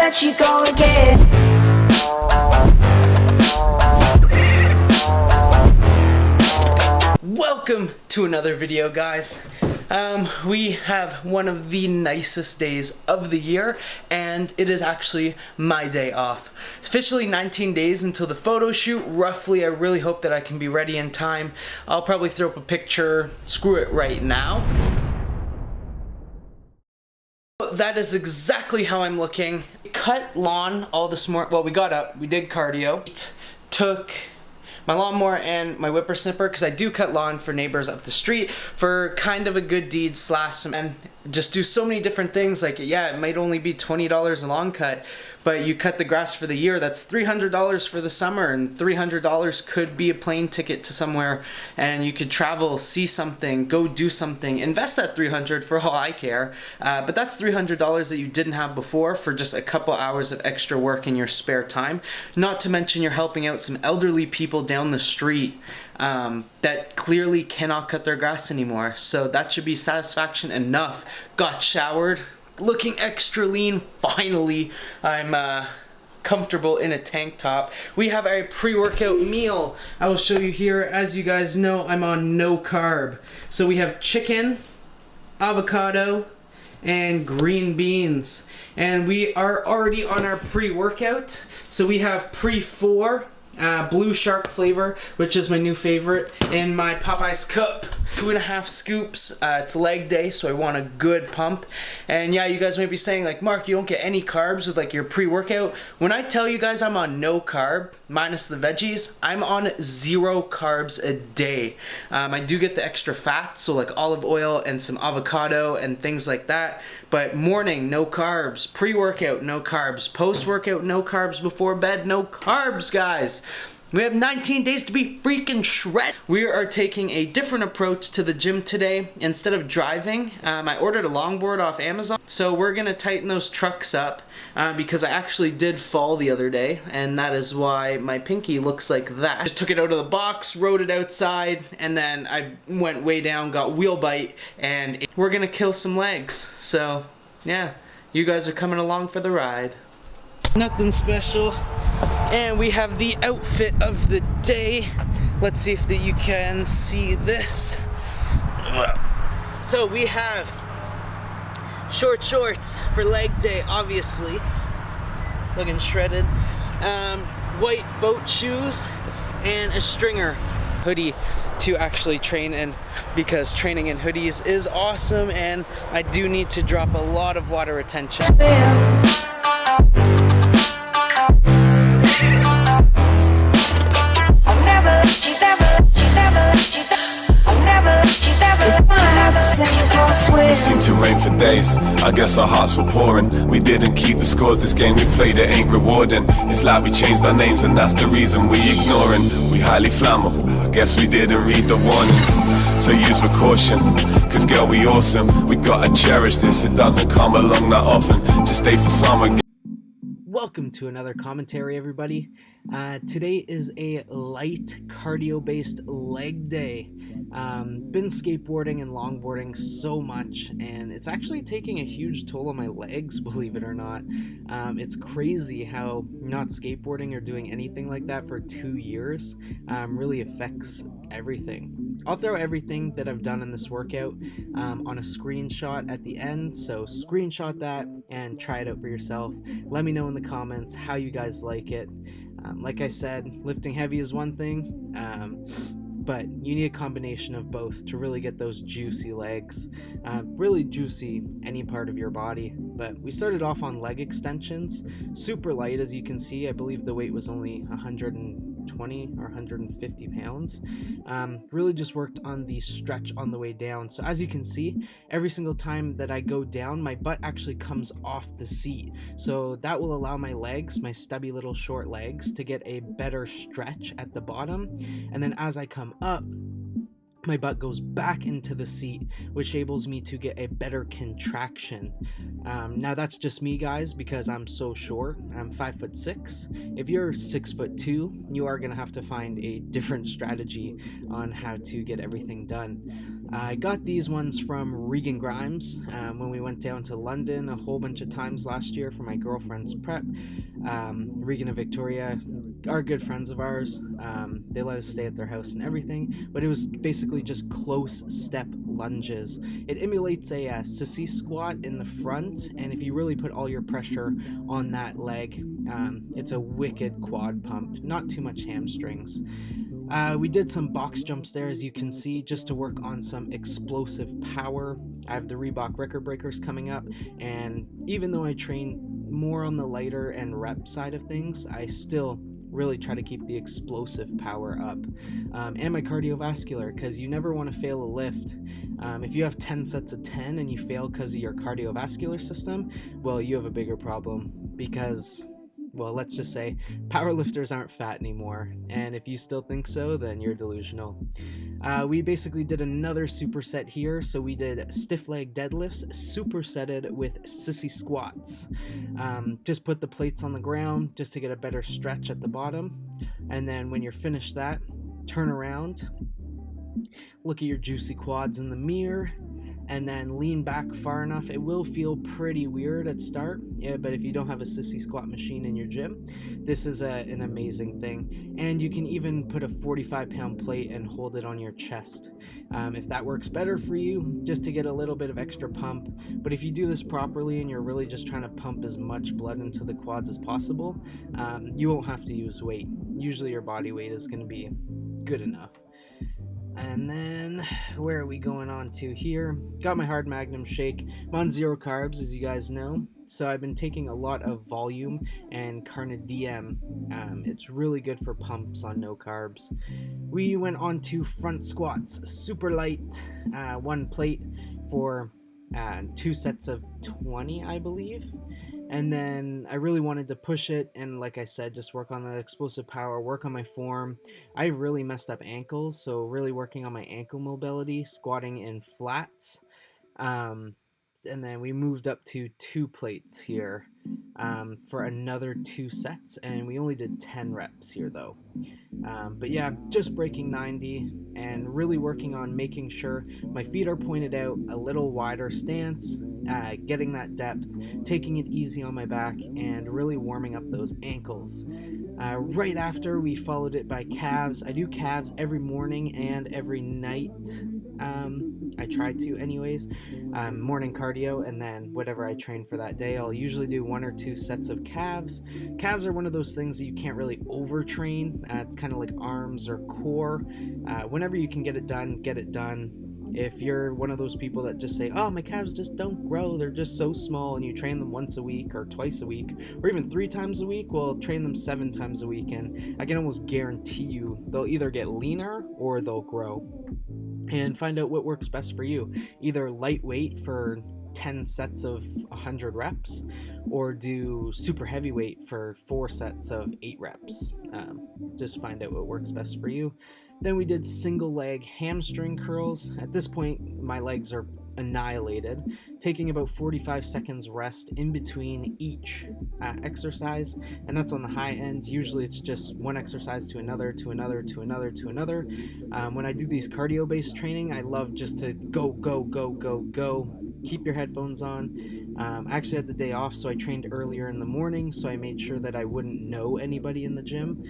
let you go again. Welcome to another video, guys. We have one of the nicest days of the year, and it is actually my day off. It's officially 19 days until the photo shoot. Roughly, I really hope that I can be ready in time. I'll probably throw up a picture, screw it right now. That is exactly how I'm looking. Cut lawn all this morning. Well, we got up, we did cardio. Took my lawnmower and my whippersnipper, because I do cut lawn for neighbors up the street for kind of a good deed slash, and just do so many different things. Like, yeah, it might only be $20 a lawn cut, but you cut the grass for the year, that's $300 for the summer, and $300 could be a plane ticket to somewhere, and you could travel, see something, go do something, invest that $300 for all I care, but that's $300 that you didn't have before for just a couple hours of extra work in your spare time. Not to mention you're helping out some elderly people down the street that clearly cannot cut their grass anymore, so that should be satisfaction enough. Got showered, looking extra lean. Finally, I'm comfortable in a tank top. We have a pre-workout meal. I will show you here. As you guys know, I'm on no carb. So we have chicken, avocado, and green beans. And we are already on our pre-workout. So we have pre-4. Blue shark flavor, which is my new favorite, in my Popeyes cup. 2.5 scoops. It's leg day, so I want a good pump. And yeah, you guys might be saying, like, Mark, you don't get any carbs with like your pre-workout. When I tell you guys I'm on no carb, minus the veggies, I'm on 0 carbs a day. I do get the extra fat, so like olive oil and some avocado and things like that. But morning, no carbs. Pre-workout, no carbs. Post-workout, no carbs. Before bed, no carbs, guys. We have 19 days to be freaking shred. We are taking a different approach to the gym today. Instead of driving, I ordered a longboard off Amazon. So we're gonna tighten those trucks up because I actually did fall the other day, and that is why my pinky looks like that. Just took it out of the box, rode it outside, and then I went way down, got wheel bite, and we're gonna kill some legs. So yeah, you guys are coming along for the ride. Nothing special. And we have the outfit of the day. Let's see if you can see this. So we have short shorts for leg day, obviously. Looking shredded. White boat shoes and a stringer hoodie to actually train in, because training in hoodies is awesome, and I do need to drop a lot of water retention. It seemed to rain for days, I guess our hearts were pouring. We didn't keep the scores, this game we played, it ain't rewarding. It's like we changed our names and that's the reason we ignoring. We highly flammable, I guess we didn't read the warnings. So use with caution, cause girl we awesome. We gotta cherish this, it doesn't come along that often. Just stay for summer. Welcome to another commentary, everybody. Today is a light cardio-based leg day. Been skateboarding and longboarding so much, and it's actually taking a huge toll on my legs, believe it or not. It's crazy how not skateboarding or doing anything like that for 2 years really affects everything. I'll throw everything that I've done in this workout on a screenshot at the end, so screenshot that and try it out for yourself. Let me know in the comments how you guys like it. Like I said, lifting heavy is one thing, but you need a combination of both to really get those juicy legs, really juicy any part of your body. But we started off on leg extensions, super light, as you can see. I believe the weight was only 120 or 150 pounds. Really just worked on the stretch on the way down. So as you can see, every single time that I go down, my butt actually comes off the seat. So that will allow my legs, my stubby little short legs, to get a better stretch at the bottom. And then as I come up, my butt goes back into the seat, which enables me to get a better contraction. Now that's just me, guys, because I'm so short. I'm 5'6". If you're 6'2", you are gonna have to find a different strategy on how to get everything done. I got these ones from Regan Grimes when we went down to London a whole bunch of times last year for my girlfriend's prep. Regan and Victoria are good friends of ours. They let us stay at their house and everything, but it was basically just close step lunges. It emulates a sissy squat in the front, and if you really put all your pressure on that leg, it's a wicked quad pump, not too much hamstrings. We did some box jumps there, as you can see, just to work on some explosive power. I have the Reebok record breakers coming up, and even though I train more on the lighter and rep side of things, I still really try to keep the explosive power up, and my cardiovascular, because you never want to fail a lift. If you have 10 sets of 10 and you fail because of your cardiovascular system, well, you have a bigger problem, because, well, let's just say powerlifters aren't fat anymore, and if you still think so, then you're delusional. We basically did another superset here, so we did stiff leg deadlifts supersetted with sissy squats. Just put the plates on the ground just to get a better stretch at the bottom, and then when you're finished that, turn around, look at your juicy quads in the mirror, and then lean back far enough. It will feel pretty weird at start, yeah, but if you don't have a sissy squat machine in your gym, this is an amazing thing. And you can even put a 45-pound plate and hold it on your chest, if that works better for you, just to get a little bit of extra pump. But if you do this properly and you're really just trying to pump as much blood into the quads as possible, you won't have to use weight. Usually your body weight is going to be good enough. And then, where are we going on to here? Got my hard magnum shake. I'm on 0 carbs, as you guys know. So I've been taking a lot of volume and carne diem. It's really good for pumps on no carbs. We went on to front squats, super light, 1 plate for 2 sets of 20, I believe. And then I really wanted to push it, and like I said, just work on the explosive power, work on my form. I really messed up ankles, so really working on my ankle mobility, squatting in flats. And then we moved up to 2 plates here for another 2 sets, and we only did 10 reps here though. But yeah, just breaking 90 and really working on making sure my feet are pointed out, a little wider stance, getting that depth, taking it easy on my back, and really warming up those ankles. Right after, we followed it by calves. I do calves every morning and every night. I try to anyways. Morning cardio, and then whatever I train for that day, I'll usually do 1 or 2 sets of calves. Calves are one of those things that you can't really overtrain. It's kind of like arms or core. Whenever you can get it done, get it done. If you're one of those people that just say, oh, my calves just don't grow, they're just so small, and you train them once a week or twice a week or even 3 times a week, well, train them 7 times a week, and I can almost guarantee you they'll either get leaner or they'll grow. And find out what works best for you. Either lightweight for 10 sets of 100 reps, or do super heavyweight for 4 sets of 8 reps. Just find out what works best for you. Then we did single leg hamstring curls. At this point, my legs are annihilated, taking about 45 seconds rest in between each exercise, and that's on the high end. Usually it's just one exercise to another, to another, to another, to another. When I do these cardio based training, I love just to go, keep your headphones on. I actually had the day off, so I trained earlier in the morning, so I made sure that I wouldn't know anybody in the gym.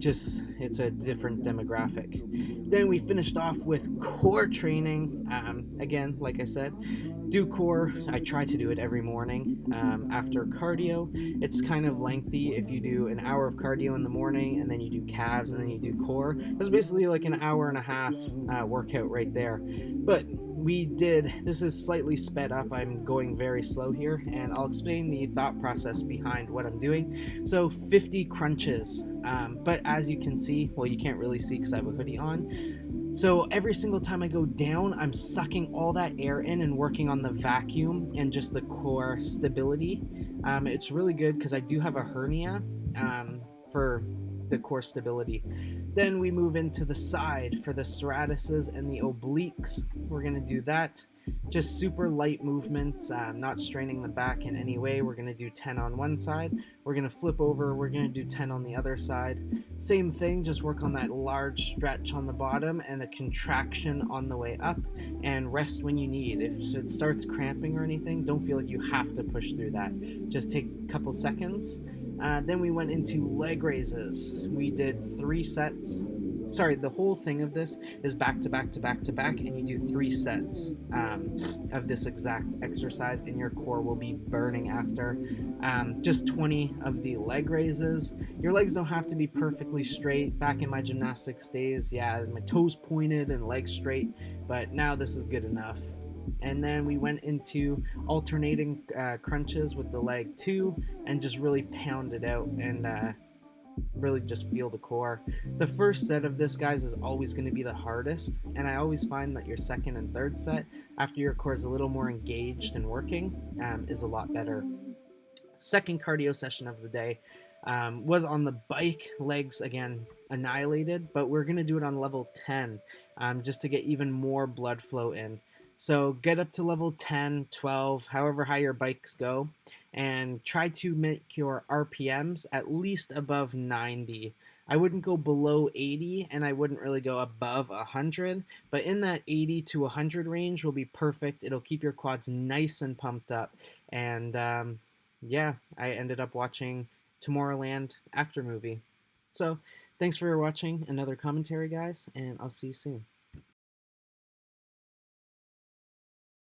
It's a different demographic. Then we finished off with core training. Again, like I said, do core. I try to do it every morning after cardio. It's kind of lengthy. If you do an hour of cardio in the morning and then you do calves and then you do core, that's basically like an hour and a half workout right there. But this is slightly sped up. I'm going very slow here, and I'll explain the thought process behind what I'm doing. So 50 crunches, but as you can see, well, you can't really see because I have a hoodie on. So every single time I go down, I'm sucking all that air in and working on the vacuum and just the core stability. It's really good because I do have a hernia for the core stability. Then we move into the side for the serratuses and the obliques. We're going to do that. just super light movements, not straining the back in any way. We're going to do 10 on one side. We're going to flip over. We're going to do 10 on the other side. Same thing, just work on that large stretch on the bottom and a contraction on the way up, and rest when you need. If it starts cramping or anything, don't feel like you have to push through that. Just take a couple seconds. Then we went into leg raises. We did 3 sets. Sorry, the whole thing of this is back to back to back to back, and you do 3 sets of this exact exercise, and your core will be burning after. Just 20 of the leg raises. Your legs don't have to be perfectly straight. Back in my gymnastics days, yeah, my toes pointed and legs straight, but now this is good enough. And then we went into alternating crunches with the leg 2, and just really pound it out and really just feel the core. The first set of this, guys, is always going to be the hardest, and I always find that your second and third set, after your core is a little more engaged and working, is a lot better. Second cardio session of the day was on the bike. Legs again annihilated, but we're going to do it on level 10 just to get even more blood flow in. So get up to level 10, 12, however high your bikes go, and try to make your RPMs at least above 90. I wouldn't go below 80, and I wouldn't really go above 100, but in that 80 to 100 range will be perfect. It'll keep your quads nice and pumped up. And yeah, I ended up watching Tomorrowland after movie. So thanks for watching another commentary, guys, and I'll see you soon.